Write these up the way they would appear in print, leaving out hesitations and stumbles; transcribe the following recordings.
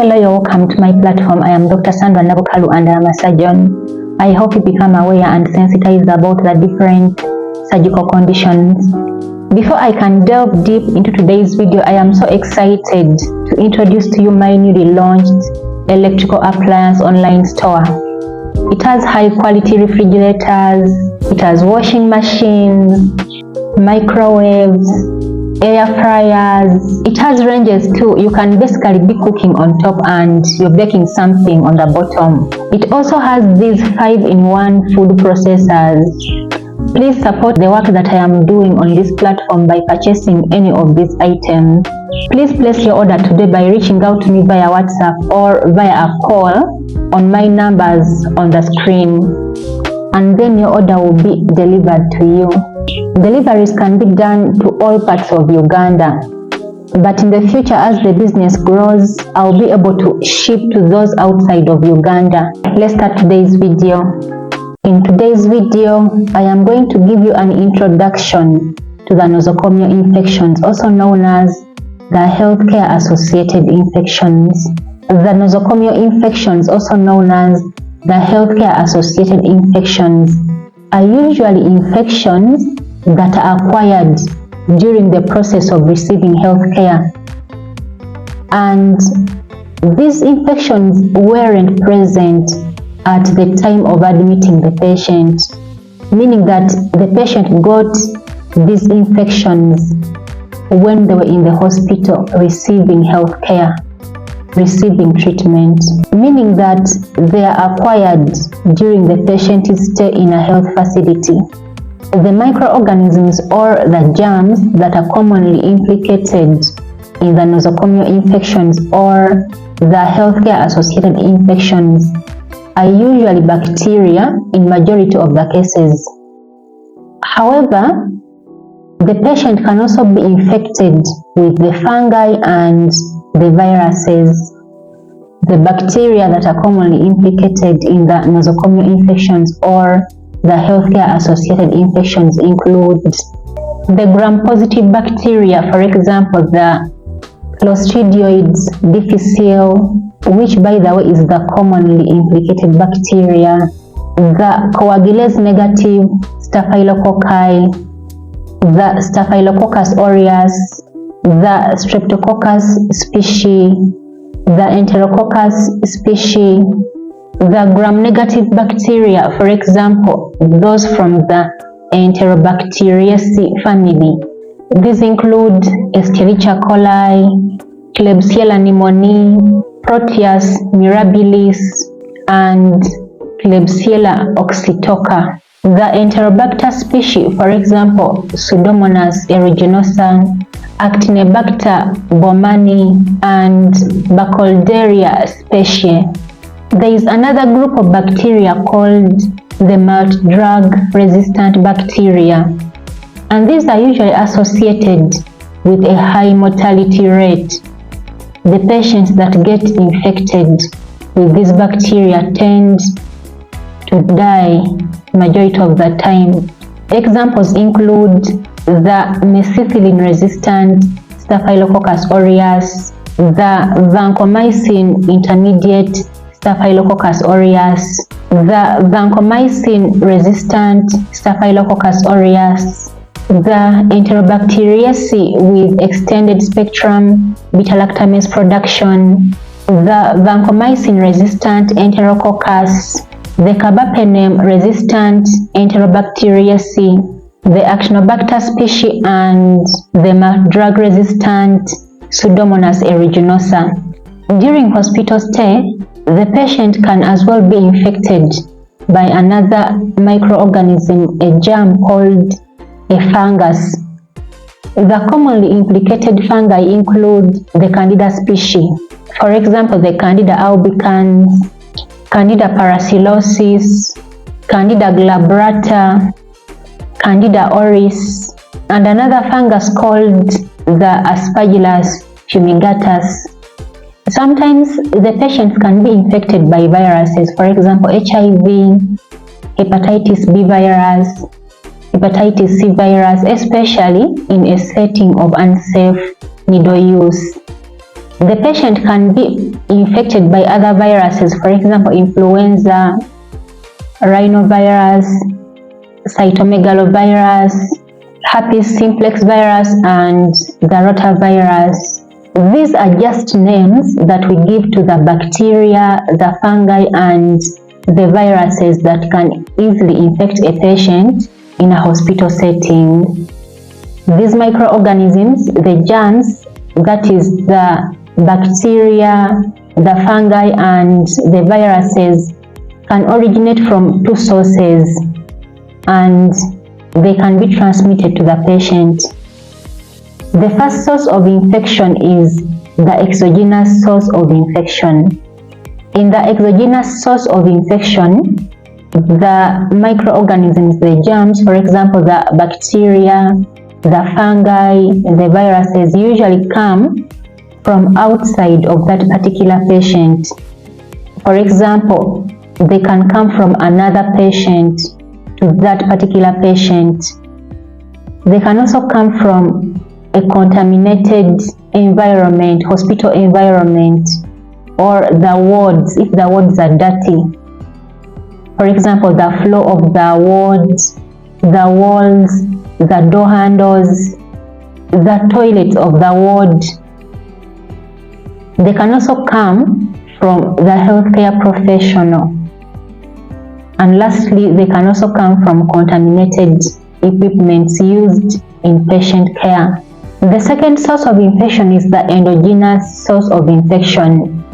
Hello, you're welcome to my platform. I am Dr. Sandra and I am a surgeon. I hope you become aware and sensitized about the different surgical conditions. Before I can delve deep into today's video, I am so excited to introduce to you my newly launched electrical appliance online store. It has high quality refrigerators, it has washing machines, microwaves, air fryers. It has ranges too. You can basically be cooking on top and you're baking something on the bottom. It also has these 5-in-1 food processors. Please support the work that I am doing on this platform by purchasing any of these items. Please place your order today by reaching out to me via WhatsApp or via a call on my numbers on the screen, and then your order will be delivered to you. Deliveries can be done to all parts of Uganda, but in the future, as the business grows, I'll be able to ship to those outside of Uganda. Let's start today's video. In today's video, I am going to give you an introduction to the nosocomial infections, also known as the healthcare associated infections. The nosocomial infections, also known as the healthcare associated infections, are usually infections that are acquired during the process of receiving health care. And these infections weren't present at the time of admitting the patient, meaning that the patient got these infections when they were in the hospital receiving health care, receiving treatment, meaning that they are acquired during the patient's stay in a health facility. The microorganisms or the germs that are commonly implicated in the nosocomial infections or the healthcare associated infections are usually bacteria in majority of the cases. However, the patient can also be infected with the fungi and the viruses. The bacteria that are commonly implicated in the nosocomial infections or the healthcare associated infections include the gram-positive bacteria, for example, the Clostridioids difficile, which by the way is the commonly implicated bacteria, the coagulase negative staphylococci, the Staphylococcus aureus, the Streptococcus species, the Enterococcus species, the gram-negative bacteria, for example, those from the Enterobacteriaceae family. These include Escherichia coli, Klebsiella pneumoniae, Proteus mirabilis, and Klebsiella oxytoca. The Enterobacter species, for example, Pseudomonas aeruginosa, Actinobacter baumannii, and Burkholderia species. There is another group of bacteria called the multi-drug resistant bacteria, and these are usually associated with a high mortality rate. The patients that get infected with these bacteria tend to die majority of the time. Examples include the methicillin resistant Staphylococcus aureus, the vancomycin intermediate Staphylococcus aureus, the vancomycin resistant Staphylococcus aureus, the Enterobacteriaceae with extended spectrum beta-lactamase production, the vancomycin resistant Enterococcus, the carbapenem resistant Enterobacteriaceae, the Actinobacter species, and the drug resistant Pseudomonas aeruginosa. During hospital stay, the patient can as well be infected by another microorganism, a germ called a fungus. The commonly implicated fungi include the Candida species, for example, the Candida albicans, Candida parasilosis, Candida glabrata, Candida auris, and another fungus called the Aspergillus fumigatus. Sometimes the patients can be infected by viruses, for example, HIV, hepatitis B virus, hepatitis C virus, especially in a setting of unsafe needle use. The patient can be infected by other viruses, for example, influenza, rhinovirus, cytomegalovirus, herpes simplex virus, and the rotavirus. These are just names that we give to the bacteria, the fungi, and the viruses that can easily infect a patient in a hospital setting. These microorganisms, the germs, that is the bacteria, the fungi, and the viruses, can originate from two sources and they can be transmitted to the patient. The first source of infection is the exogenous source of infection. In the exogenous source of infection, the microorganisms, the germs, for example, the bacteria, the fungi, the viruses, usually come from outside of that particular patient. For example, they can come from another patient to that particular patient. They can also come from a contaminated environment, hospital environment, or the wards, if the wards are dirty. For example, the floor of the wards, the walls, the door handles, the toilets of the ward. They can also come from the healthcare professional. And lastly, they can also come from contaminated equipment used in patient care. The second source of infection is the endogenous source of infection.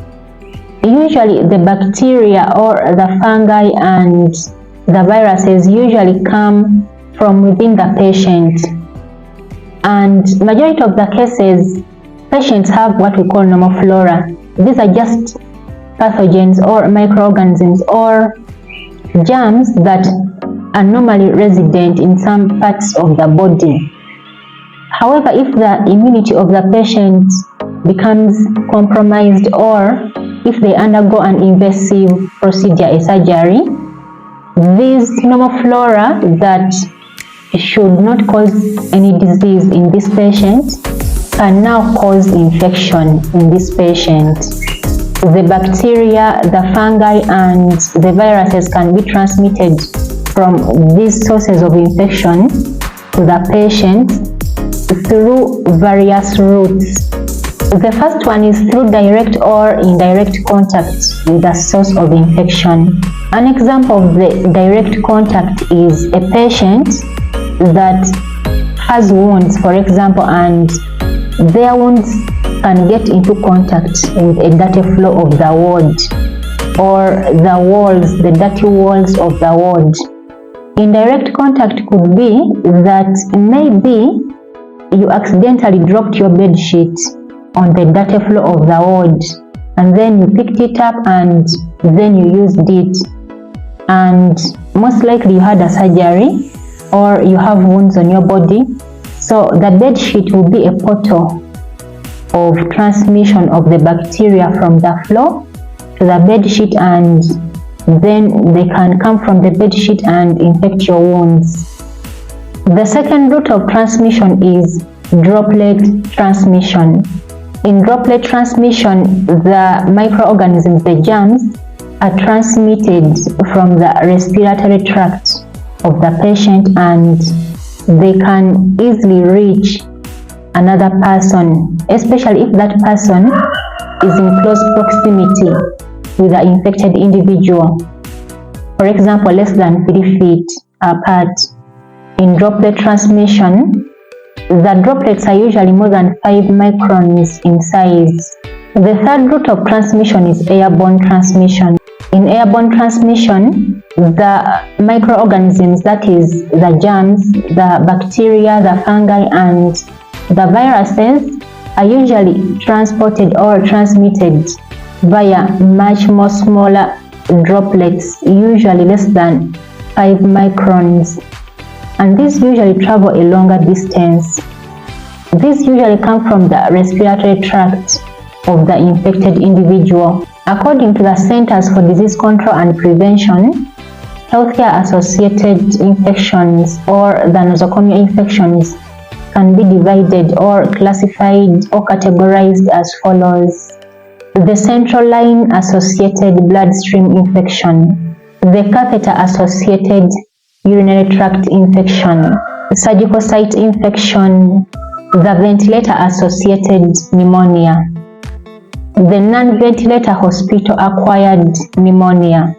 Usually the bacteria or the fungi and the viruses usually come from within the patient. And majority of the cases, patients have what we call normal flora. These are just pathogens or microorganisms or germs that are normally resident in some parts of the body. However, if the immunity of the patient becomes compromised or if they undergo an invasive procedure, a surgery, these normal flora that should not cause any disease in this patient can now cause infection in this patient. The bacteria, the fungi, and the viruses can be transmitted from these sources of infection to the patient through various routes. The first one is through direct or indirect contact with the source of infection. An example of the direct contact is a patient that has wounds, for example, and their wounds can get into contact with a dirty floor of the ward or the walls, the dirty walls of the ward. Indirect contact could be that maybe you accidentally dropped your bed sheet on the dirty floor of the ward and then you picked it up and then you used it, and most likely you had a surgery or you have wounds on your body, so the bed sheet will be a portal of transmission of the bacteria from the floor to the bed sheet, and then they can come from the bed sheet and infect your wounds. The second route of transmission is droplet transmission. In droplet transmission, the microorganisms, the germs, are transmitted from the respiratory tract of the patient and they can easily reach another person, especially if that person is in close proximity with the infected individual. For example, less than 3 feet apart. In droplet transmission, the droplets are usually more than 5 microns in size. The third route of transmission is airborne transmission. In airborne transmission, the microorganisms, that is the germs, the bacteria, the fungi, and the viruses are usually transported or transmitted via much more smaller droplets, usually less than 5 microns. And these usually travel a longer distance. These usually come from the respiratory tract of the infected individual. According to the Centers for Disease Control and Prevention, healthcare-associated infections or the nosocomial infections can be divided or classified or categorized as follows: the central line associated bloodstream infection, the catheter associated urinary tract infection, surgical site infection, the ventilator associated pneumonia, the non-ventilator hospital acquired pneumonia,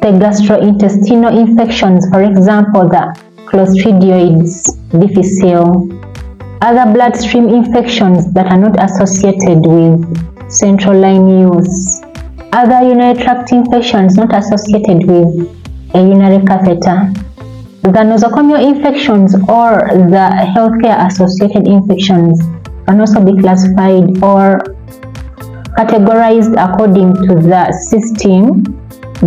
the gastrointestinal infections, for example, the Clostridioids difficile, other bloodstream infections that are not associated with central line use, other urinary tract infections not associated with a urinary catheter. The nosocomial infections or the healthcare associated infections can also be classified or categorized according to the system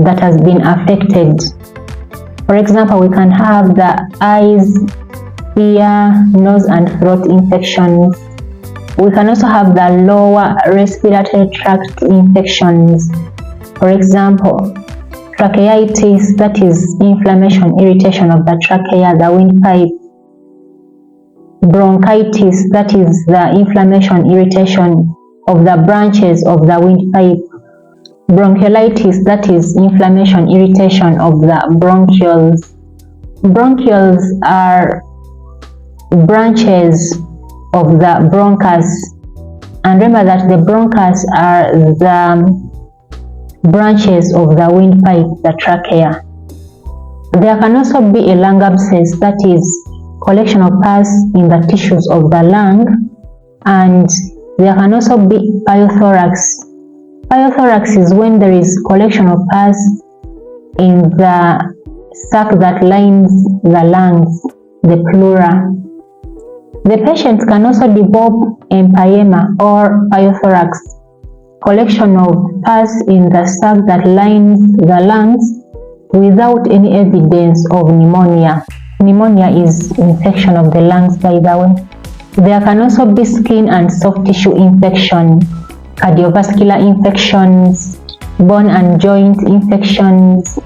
that has been affected. For example, we can have the eyes, ear, nose and throat infections. We can also have the lower respiratory tract infections. For example, tracheitis, that is inflammation, irritation of the trachea, the windpipe. Bronchitis, that is the inflammation, irritation of the branches of the windpipe. Bronchiolitis, that is inflammation, irritation of the bronchioles. Bronchioles are branches of the bronchus, and remember that the bronchus are the branches of the windpipe, the trachea. There can also be a lung abscess, that is collection of pus in the tissues of the lung, and there can also be pyothorax. Pyothorax is when there is collection of pus in the sac that lines the lungs, the pleura. The patient can also develop empyema or pyothorax, collection of pus in the sac that lines the lungs without any evidence of pneumonia. Pneumonia is infection of the lungs, by the way. There can also be skin and soft tissue infection, cardiovascular infections, bone and joint infections,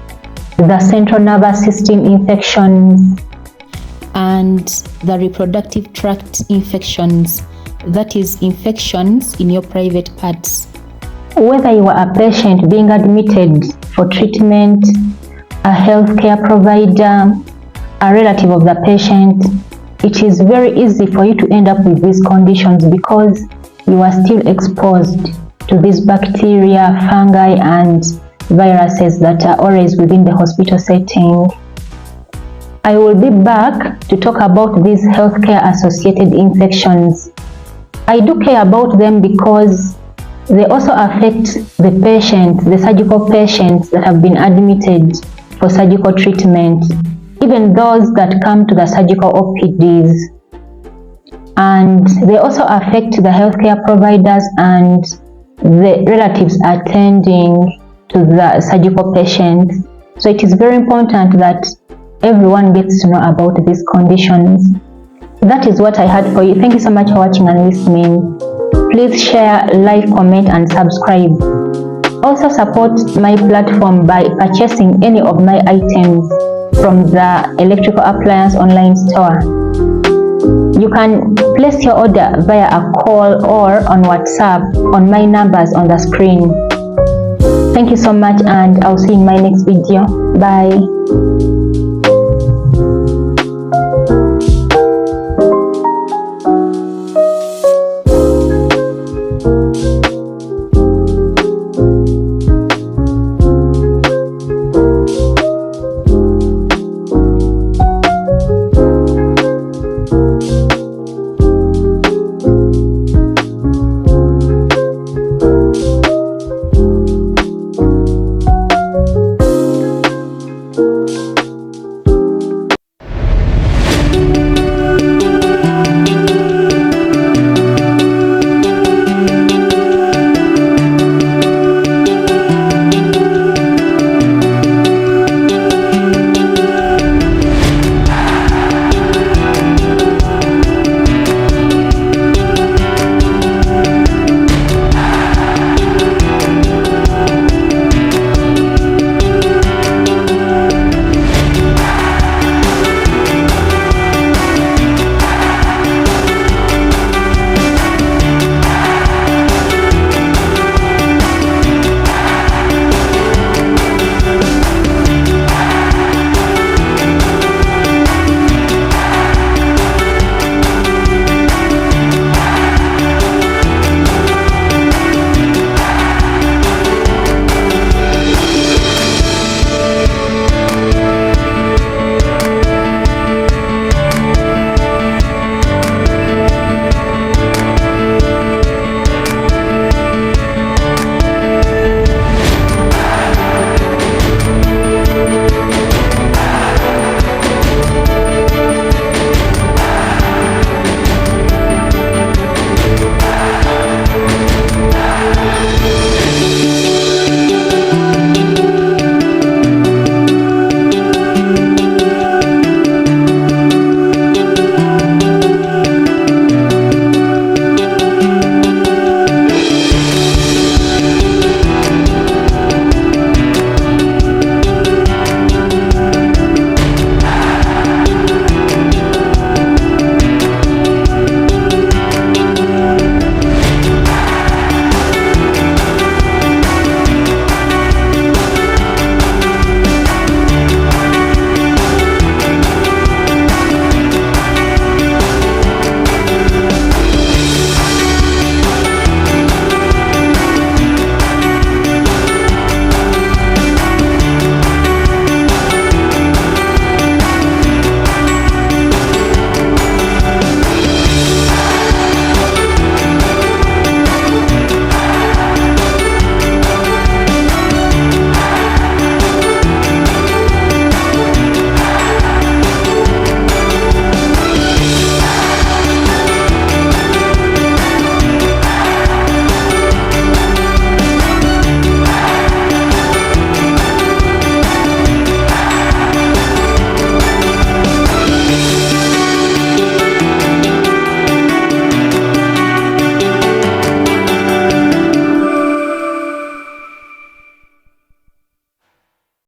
the central nervous system infections, and the reproductive tract infections, that is infections in your private parts. Whether you are a patient being admitted for treatment, a healthcare provider, a relative of the patient, it is very easy for you to end up with these conditions because you are still exposed to these bacteria, fungi, and viruses that are always within the hospital setting. I will be back to talk about these healthcare associated infections. I do care about them because they also affect the patients, the surgical patients that have been admitted for surgical treatment, even those that come to the surgical OPDs. And they also affect the healthcare providers and the relatives attending to the surgical patients. So it is very important that everyone gets to know about these conditions. That is what I had for you. Thank you so much for watching and listening. Please share, like, comment, and subscribe. Also support my platform by purchasing any of my items from the electrical appliance online store. You can place your order via a call or on WhatsApp on my numbers on the screen. Thank you so much, and I'll see you in my next video. Bye.